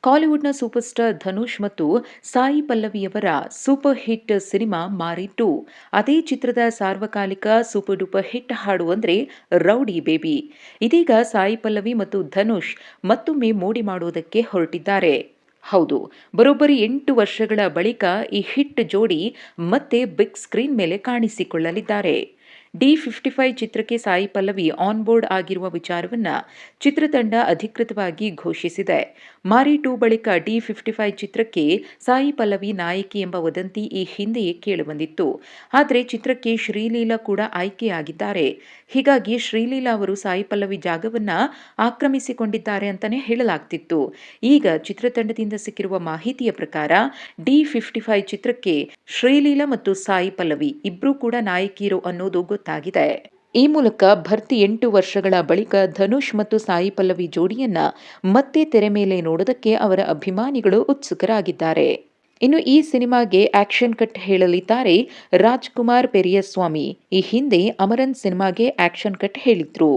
ಕಾಲಿವುಡ್‌ನ super star Dhanush ಮತ್ತು Sai ಪಲ್ಲವಿಯವರ super hit cinema ಮಾರಿ 2. ಅದೇ ಚಿತ್ರದ ಸಾರ್ವಕಾಲಿಕ ಸೂಪರ್ ಡೂಪರ್ ಹಿಟ್ ಹಾಡು ಅಂದ್ರೆ ರೌಡಿ ಬೇಬಿ. ಇದೀಗ ಸಾಯಿ ಪಲ್ಲವಿ ಮತ್ತು ಧನುಷ್ ಮತ್ತೊಮ್ಮೆ ಮೋಡಿ ಮಾಡುವುದಕ್ಕೆ ಹೊರಟಿದ್ದಾರೆ. ಹೌದು, ಬರೋಬ್ಬರಿ 8 ವರ್ಷಗಳ ಬಳಿಕ ಈ ಹಿಟ್ ಜೋಡಿ ಮತ್ತೆ ಬಿಗ್ ಸ್ಕ್ರೀನ್ ಮೇಲೆ ಕಾಣಿಸಿಕೊಳ್ಳಲಿದ್ದಾರೆ. ಡಿ55 ಚಿತ್ರಕ್ಕೆ ಸಾಯಿ ಪಲ್ಲವಿ ಆನ್ ಬೋರ್ಡ್ ಆಗಿರುವ ವಿಚಾರವನ್ನ ಚಿತ್ರತಂಡ ಅಧಿಕೃತವಾಗಿ ಘೋಷಿಸಿದೆ. ಮಾರಿ 2 ಬಳಿಕ ಡಿ55 ಚಿತ್ರಕ್ಕೆ ಸಾಯಿ ಪಲ್ಲವಿ ನಾಯಕಿ ಎಂಬ ವದಂತಿ ಈ ಹಿಂದೆಯೇ ಕೇಳಿಬಂದಿತ್ತು. ಆದರೆ ಚಿತ್ರಕ್ಕೆ ಶ್ರೀಲೀಲಾ ಕೂಡ ಆಯ್ಕೆಯಾಗಿದ್ದಾರೆ. ಹೀಗಾಗಿ ಶ್ರೀಲೀಲಾ ಅವರು ಸಾಯಿ ಪಲ್ಲವಿ ಜಾಗವನ್ನ ಆಕ್ರಮಿಸಿಕೊಂಡಿದ್ದಾರೆ ಅಂತಾನೆ ಹೇಳಲಾಗ್ತಿತ್ತು. ಈಗ ಚಿತ್ರತಂಡದಿಂದ ಸಿಕ್ಕಿರುವ ಮಾಹಿತಿಯ ಪ್ರಕಾರ ಡಿ55 ಚಿತ್ರಕ್ಕೆ ಶ್ರೀಲೀಲಾ ಮತ್ತು ಸಾಯಿ ಪಲ್ಲವಿ ಇಬ್ರೂ ಕೂಡ ನಾಯಕಿಯರು ಅನ್ನೋದು ಗೊತ್ತಾಗಿದೆ. ಈ ಮೂಲಕ ಭರ್ತಿ 8 ವರ್ಷಗಳ ಬಳಿಕ ಧನುಷ್ ಮತ್ತು ಸಾಯಿ ಪಲ್ಲವಿ ಜೋಡಿಯನ್ನ ಮತ್ತೆ ತೆರೆ ಮೇಲೆ ನೋಡೋದಕ್ಕೆ ಅವರ ಅಭಿಮಾನಿಗಳು ಉತ್ಸುಕರಾಗಿದ್ದಾರೆ. ಇನ್ನು ಈ ಸಿನಿಮಾಗೆ ಆಕ್ಷನ್ ಕಟ್ ಹೇಳಲಿದ್ದಾರೆ ರಾಜ್‌ಕುಮಾರ್ ಪೆರಿಯಸ್ವಾಮಿ. ಈ ಹಿಂದೆ ಅಮರನ್ ಸಿನಿಮಾಗೆ ಆಕ್ಷನ್ ಕಟ್ ಹೇಳಿದ್ರು.